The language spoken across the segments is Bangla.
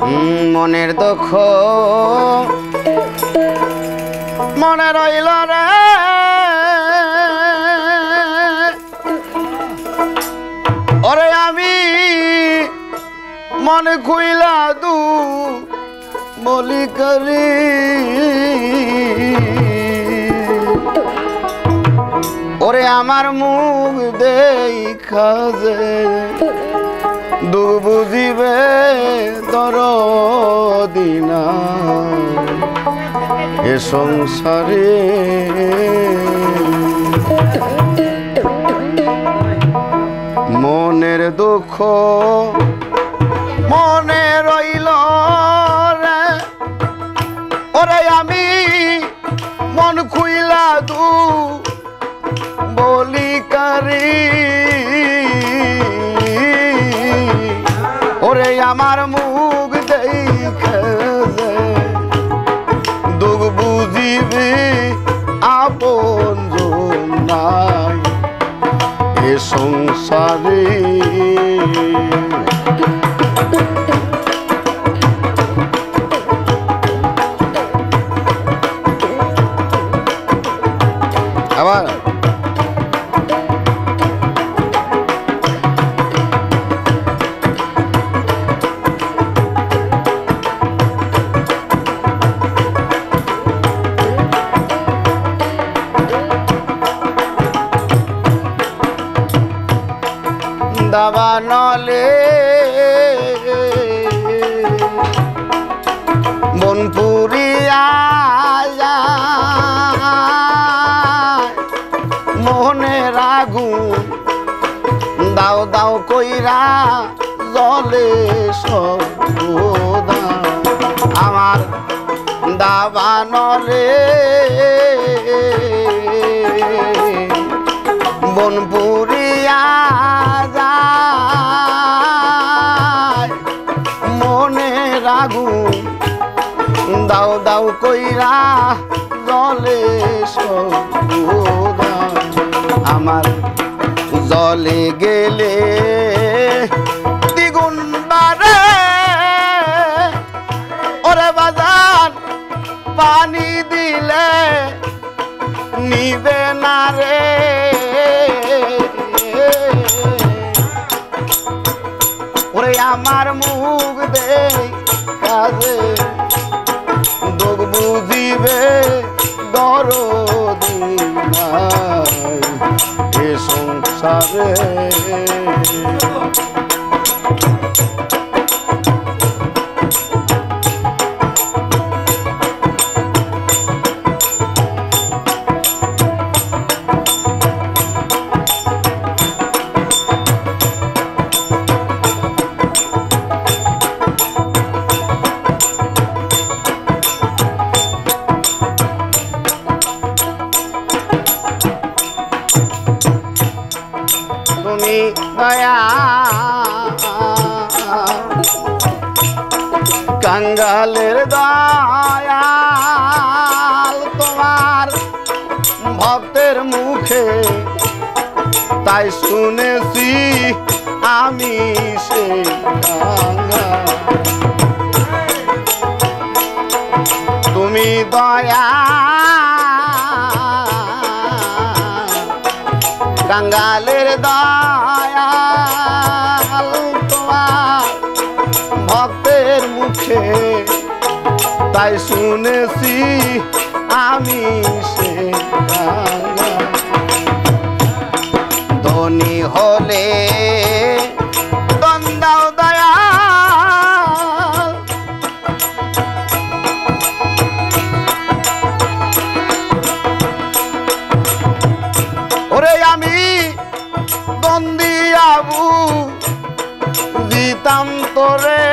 মনের দুঃখ মনে রইল রে ওরে আমি মনে খুইলা দু বলি করি ওরে আমার মুখ দেখা যে দুঃখ বুঝিবে দরদিনা এ সংসারে মনের দুঃখ মনে রইল রে ওরে আমি মন খুইলা দু বলি করি ওরে আমার মুখ দেখে যে দুঃখ বুঝিবি আপন নাই এ সংসারে আবার দাবা নলে বনপুরিয়া মোহনের আগুন দাও দাও কইরা জলে সদা আমার দাবা নলে বনপুরিয়া মনের আগুন দাও দাও কইরা জলে সদা আমার জলে গেলে দ্বিগুণ বারে ওরে বাজার পানি দিলে নিবে না রে ওরে আমার মুখ দে কাজে দুঃখ বুঝিবে দরদিনা এ সংসারে তুমি দয়া কাঙ্গালের দয়াল তোমার ভক্তের মুখে তাই শুনেছি আমি সে তুমি দয়া কাঙ্গালের দয়াল তোমার ভক্তের মুখে তাই শুনেছি আমি সে ধনী হলে দন্দাও দয়াল ওরে আমি বন্দিয়াবু দিতাম তোরে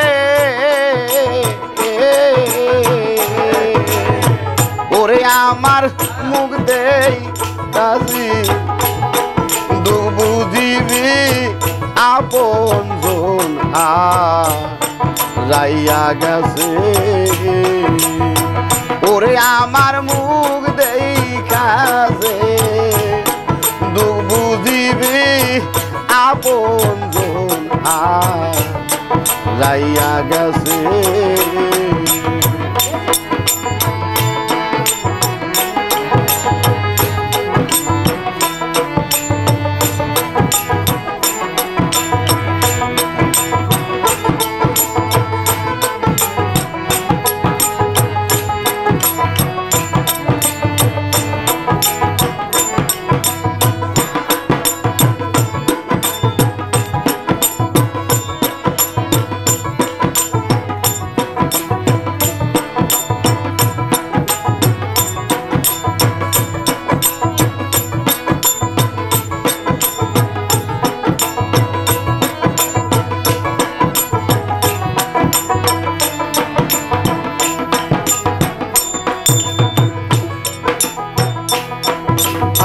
ওরে আমার মুখ দেই কাজী দুঃখ বুঝিবি আপন জন রাইয়া গেছে ওরে আমার মুখ দেই কাজে দুঃখ বুঝিবি আপন জন যাইয়া গেছে।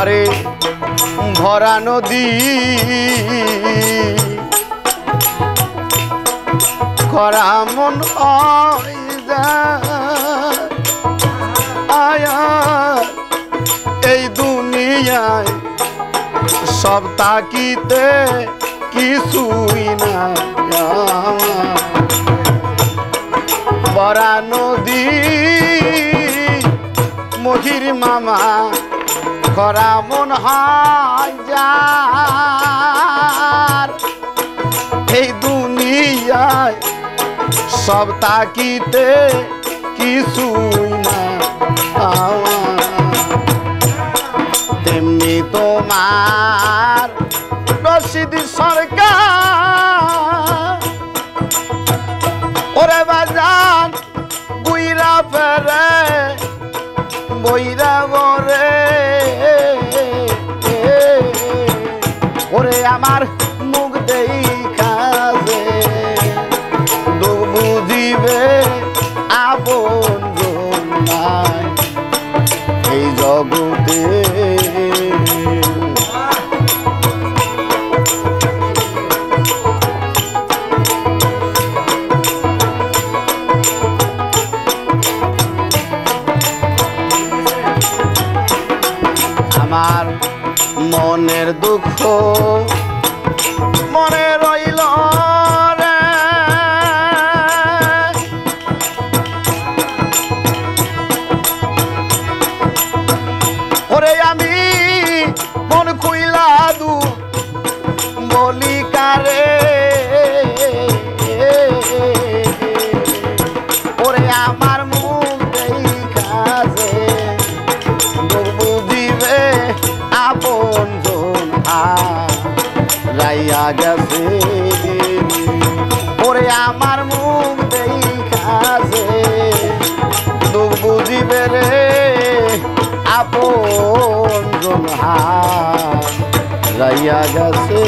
আরে ভরা নদী খরা মন এই দুনিয়ায় সব তাকিতে কিছুই না। ভরা নদী মহির মামা খরা মন হয় যার এই দুনিয়ায় সব তাকিতে কিছুই না। তেমনি তোমার রশিদ সরকার ওরে বাজান বুইরা ফেরে বইরা বরে ওরে আমার মুখ দেখাবে দুঃখ বুঝিবে আপন নাই এই জগতে। আমার মনের দুঃখ মনে রইল রে ওরে আমি মন খুইলা দু বলি কারে ওরে আমার মুখ দেখাছে বুঝিবে আপন রাইয়া গেছে ওরে আমার মুখ দেখাছে দুঃখ বুঝিবে রে আপন রাইয়া গেছে।